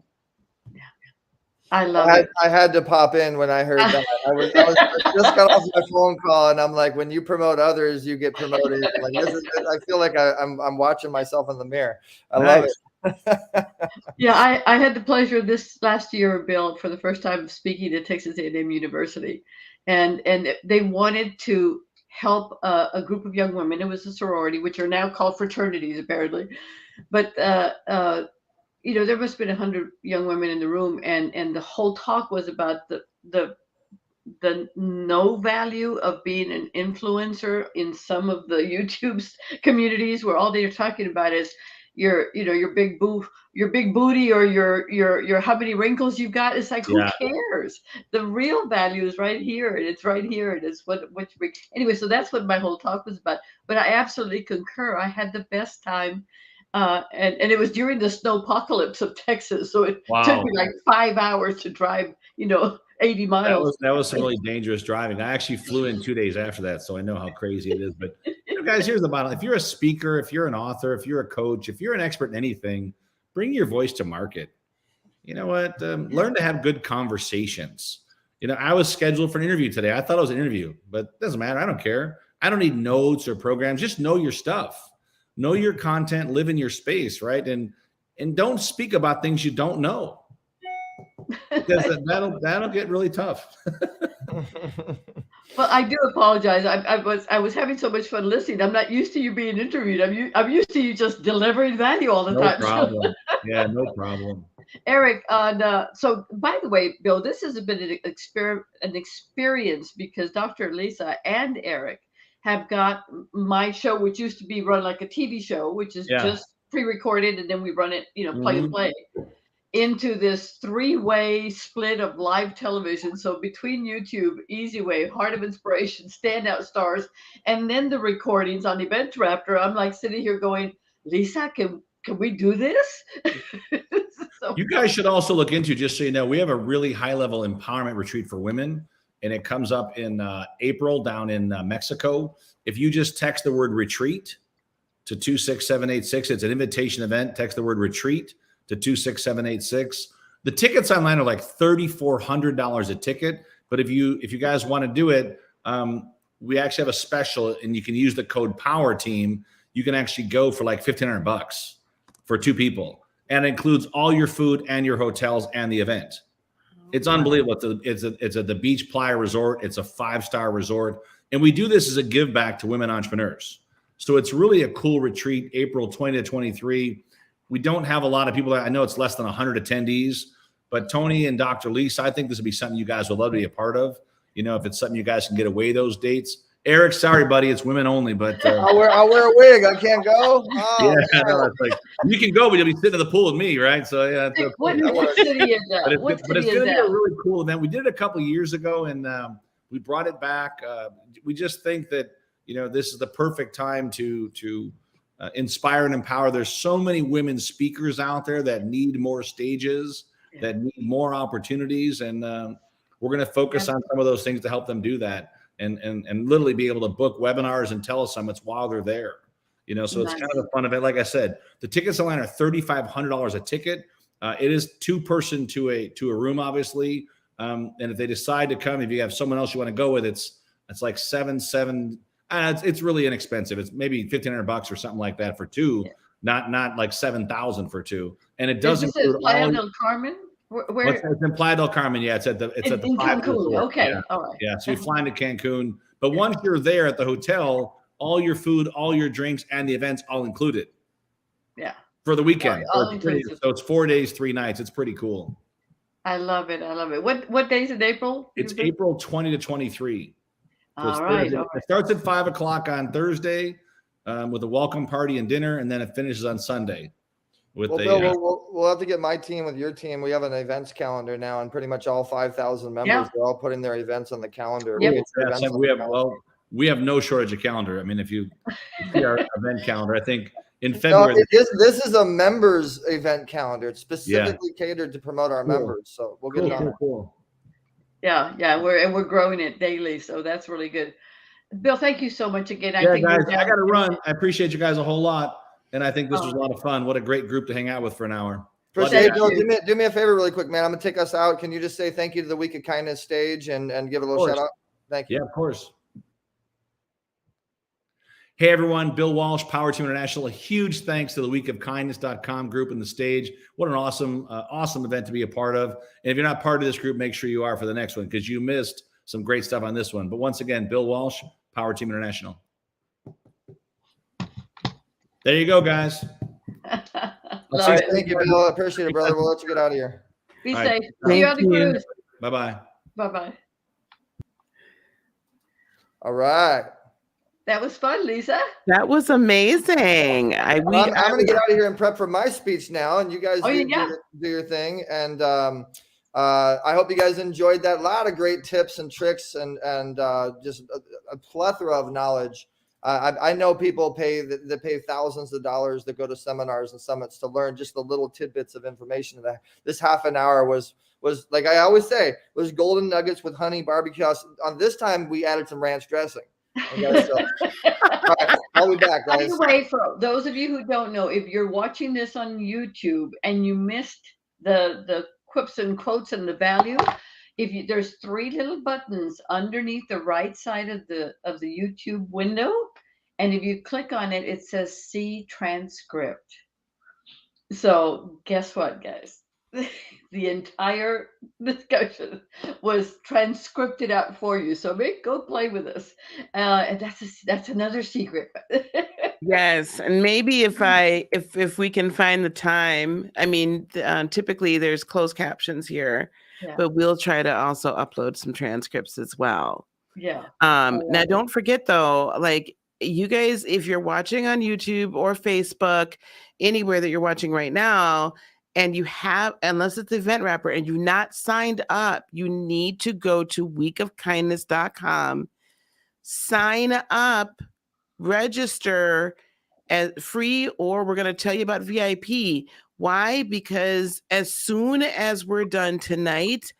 I love it. I had to pop in when I heard that. I just got off my phone call, and I'm like, when you promote others, you get promoted. Like, I feel like I'm watching myself in the mirror. I love it. Yeah, I had the pleasure this last year, Bill, for the first time speaking at Texas A&M University, and they wanted to help a group of young women. It was a sorority, which are now called fraternities, apparently, but you know, there must have been 100 young women in the room, and the whole talk was about the no value of being an influencer in some of the YouTube communities, where all they're talking about is your big booty or your how many wrinkles you've got. It's like, who cares? The real value is right here, and it's right here, and it's what you bring. Anyway, so that's what my whole talk was about. But I absolutely concur. I had the best time. And it was during the snowpocalypse of Texas, so it took me like 5 hours to drive, 80 miles. That was some really dangerous driving. I actually flew in 2 days after that, so I know how crazy it is. But guys, here's the bottom: if you're a speaker, if you're an author, if you're a coach, if you're an expert in anything, bring your voice to market. You know what? Learn to have good conversations. I was scheduled for an interview today. I thought it was an interview, but it doesn't matter. I don't care. I don't need notes or programs. Just know your stuff. Know your content, live in your space, right? And don't speak about things you don't know, because that'll get really tough. Well, I do apologize. I was having so much fun listening. I'm not used to you being interviewed. I'm used to you just delivering value all the time. No problem. Yeah, no problem. Eric, so by the way, Bill, this has been an experience because Dr. Lisa and Eric have got my show, which used to be run like a TV show, which is just pre-recorded, and then we run it, play and play, into this 3-way split of live television. So between YouTube, Easy Way, Heart of Inspiration, Standout Stars, and then the recordings on Event Raptor, I'm like sitting here going, Lisa, can we do this? So, you guys should also look into, just so you know, we have a really high-level empowerment retreat for women. And it comes up in April down in Mexico. If you just text the word retreat to 26786. It's an invitation event. Text the word retreat to 26786. The tickets online are like $3,400 a ticket. But if you guys want to do it, we actually have a special, and you can use the code Power Team. You can actually go for like $1,500 for 2 people, and it includes all your food and your hotels and the event. It's unbelievable. It's at the Beach Playa Resort. It's a 5-star resort, and we do this as a give back to women entrepreneurs. So it's really a cool retreat, April 20 to 23. We don't have a lot of people. I know it's less than 100 attendees, but Tony and Dr. Lisa, I think this would be something you guys would love to be a part of. You know, if it's something you guys can get away those dates. Eric, sorry, buddy, it's women only, but I'll wear a wig. I can't go. Oh, yeah, no, it's like you can go, but you'll be sitting in the pool with me, right? So yeah, it's what city is that? but it's What going city to is be a that? really cool event. We did it a couple of years ago, and we brought it back. We just think that this is the perfect time to inspire and empower. There's so many women speakers out there that need more stages, that need more opportunities, and we're going to focus on some of those things to help them do that, and literally be able to book webinars and telesummits while they're there. So it's kind of a fun event. Like I said, the tickets online are $3,500 a ticket. It is 2-person to a room, obviously. And if they decide to come, if you have someone else you want to go with, it's like seven. It's really inexpensive. It's maybe $1,500 or something like that for 2, not like $7,000 for 2. And it does include Playa del Carmen. Where? It's in Playa del Carmen. Yeah, it's at the in Cancun. Okay, all right. Yeah, so you fly into Cancun, but once you're there at the hotel, all your food, all your drinks, and the events all included. Yeah. For the weekend. All So it's 4 days, 3 nights. It's pretty cool. I love it. What days in April? It's April 20 to 23. So all right. It starts at 5 o'clock on Thursday with a welcome party and dinner, and then it finishes on Sunday. Bill, we'll have to get my team with your team. We have an events calendar now, and pretty much all 5,000 members are all putting their events on the calendar. Yep. We have no shortage of calendar. I mean, if you see our event calendar, I think in February. No, this is a members event calendar. It's specifically catered to promote our members. So we'll get it on. Cool. Yeah, we're growing it daily, so that's really good. Bill, thank you so much again. Guys, I got to run. I appreciate you guys a whole lot, and I think this was a lot of fun. What a great group to hang out with for an hour. Appreciate Bill, do me a favor really quick, man. I'm gonna take us out. Can you just say thank you to the Week of Kindness stage and give a little shout out? Thank you. Yeah, of course. Hey everyone, Bill Walsh, Power Team International. A huge thanks to the weekofkindness.com group and the stage. What an awesome event to be a part of. And if you're not part of this group, make sure you are for the next one, because you missed some great stuff on this one. But once again, Bill Walsh, Power Team International. There you go, guys. Thank you, Bill. I appreciate it, brother. We'll let you get out of here. Be safe. See you on the cruise. Bye-bye. Bye-bye. All right. That was fun, Lisa. That was amazing. I'm going to get out of here and prep for my speech now, and you guys do your thing. And I hope you guys enjoyed that. A lot of great tips and tricks and just a plethora of knowledge. I know people pay thousands of dollars that go to seminars and summits to learn just the little tidbits of information. That this half an hour was like I always say, was golden nuggets with honey barbecue sauce. On this time, we added some ranch dressing. Okay, so, all right, I'll be back, guys. By the way, for those of you who don't know, if you're watching this on YouTube and you missed the quips and quotes and the value, there's 3 little buttons underneath the right side of the YouTube window, and if you click on it, it says see transcript. So guess what, guys? The entire discussion was transcripted out for you. So go play with us. And that's another secret. Yes, and maybe if we can find the time. I mean, typically there's closed captions here, but we'll try to also upload some transcripts as well. Yeah. Now don't forget though, like you guys, if you're watching on YouTube or Facebook, anywhere that you're watching right now, and you have, unless it's Event Wrapper and you're not signed up, you need to go to weekofkindness.com, sign up, register as free, or we're going to tell you about VIP. Why? Because as soon as we're done tonight,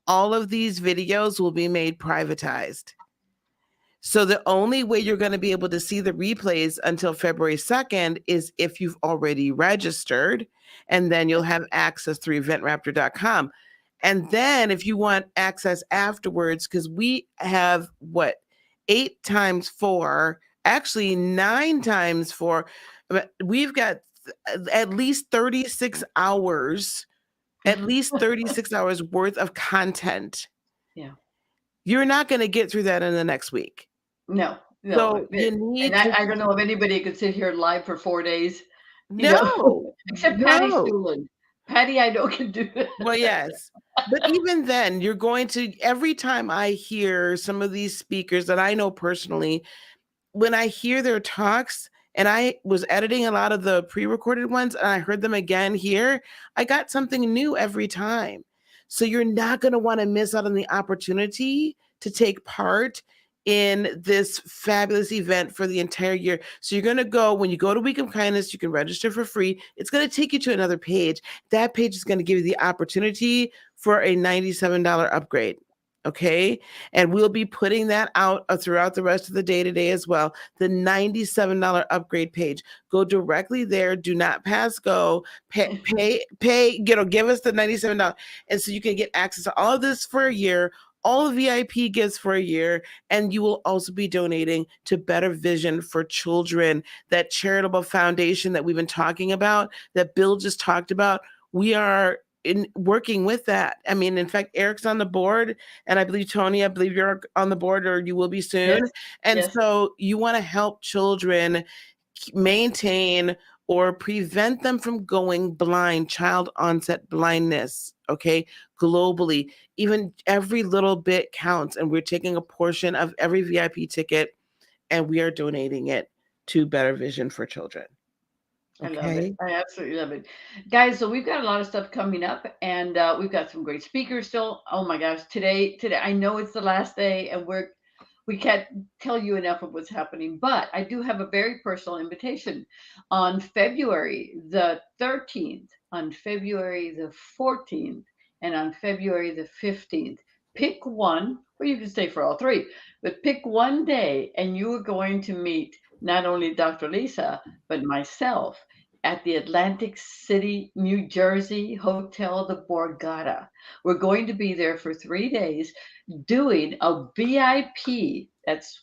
all of these videos will be made privatized. So the only way you're going to be able to see the replays until February 2nd is if you've already registered, and then you'll have access through eventraptor.com. And then if you want access afterwards, because we have 8 times 4, actually 9 times 4, we've got at least 36 hours, worth of content. Yeah. You're not going to get through that in the next week. No. So you need and to. I don't know if anybody could sit here live for 4 days. No, Except Patty no. Stulin. Patty, I know, can do it. Well, yes. But even then, you're going to, every time I hear some of these speakers that I know personally, when I hear their talks, and I was editing a lot of the pre-recorded ones, and I heard them again here, I got something new every time. So you're not going to want to miss out on the opportunity to take part in this fabulous event for the entire year. So you're going to go, when you go to Week of Kindness, you can register for free. It's going to take you to another page. That page is going to give you the opportunity for a $97 upgrade. Okay. And we'll be putting that out throughout the rest of the day today as well. The $97 upgrade page. Go directly there. Do not pass go. Pay, give us the $97. And so you can get access to all of this for a year, all the VIP gifts for a year, and you will also be donating to Better Vision for Children, that charitable foundation that we've been talking about, that Bill just talked about. We are working with that. I mean, in fact, Eric's on the board, and I believe Tony, you're on the board, or you will be soon. Yes. And so you want to help children maintain or prevent them from going blind, child onset blindness, okay, globally. Even every little bit counts, and we're taking a portion of every VIP ticket, and we are donating it to Better Vision for Children. Okay. I love it. I absolutely love it. Guys, so we've got a lot of stuff coming up, and we've got some great speakers still. Oh my gosh, today, I know it's the last day, and we can't tell you enough of what's happening, but I do have a very personal invitation on February the 13th, on February the 14th, and on February the 15th. Pick one, or you can stay for all 3, but pick one day, and you are going to meet not only Dr. Lisa, but myself at the Atlantic City, New Jersey Hotel, the Borgata. We're going to be there for 3 days doing a VIP. That's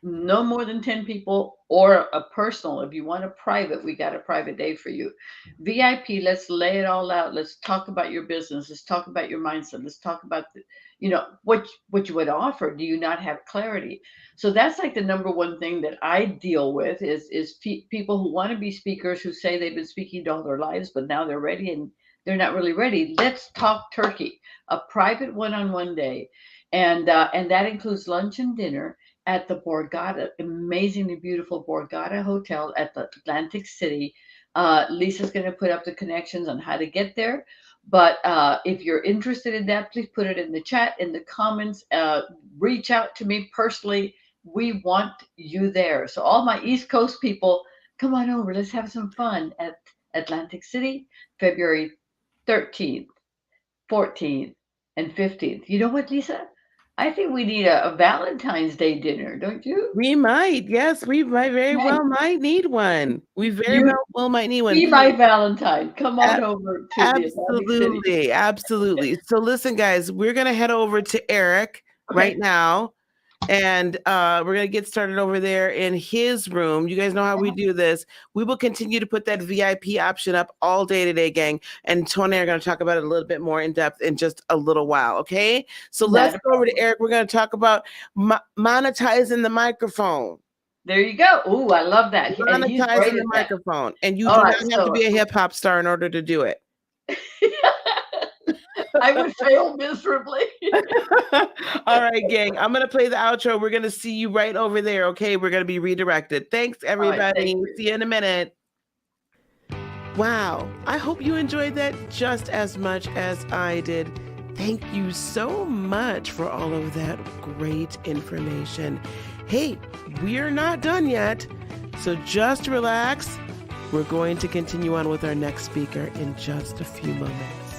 no more than 10 people, or a personal. If you want a private, we got a private day for you. VIP, let's lay it all out. Let's talk about your business. Let's talk about your mindset. Let's talk about what you would offer. Do you not have clarity? So that's like the number one thing that I deal with is people who want to be speakers, who say they've been speaking all their lives, but now they're ready and they're not really ready. Let's talk turkey, a private one-on-one day. And that includes lunch and dinner at the Borgata, amazingly beautiful Borgata Hotel at the Atlantic City. Lisa's going to put up the connections on how to get there. But if you're interested in that, please put it in the chat, in the comments. Reach out to me personally. We want you there. So all my East Coast people, come on over. Let's have some fun at Atlantic City, February 13th, 14th, and 15th. You know what, Lisa? I think we need a Valentine's Day dinner, don't you? We might. Yes, we might might need one. We well might need one. Be my Valentine. Come on over to Absolutely. Absolutely. So listen, guys, we're going to head over to Eric right now. And we're going to get started over there in his room. You guys know how we do this. We will continue to put that VIP option up all day today, gang. And Tony and I are going to talk about it a little bit more in depth in just a little while, okay? So let's go over to Eric. We're going to talk about monetizing the microphone. There you go. Ooh, I love that. Monetizing the microphone. And you do not have to be a hip-hop star in order to do it. I would fail miserably. All right, gang. I'm going to play the outro. We're going to see you right over there, okay? We're going to be redirected. Thanks, everybody. Right, thank you. See you in a minute. Wow. I hope you enjoyed that just as much as I did. Thank you so much for all of that great information. Hey, we're not done yet, so just relax. We're going to continue on with our next speaker in just a few moments.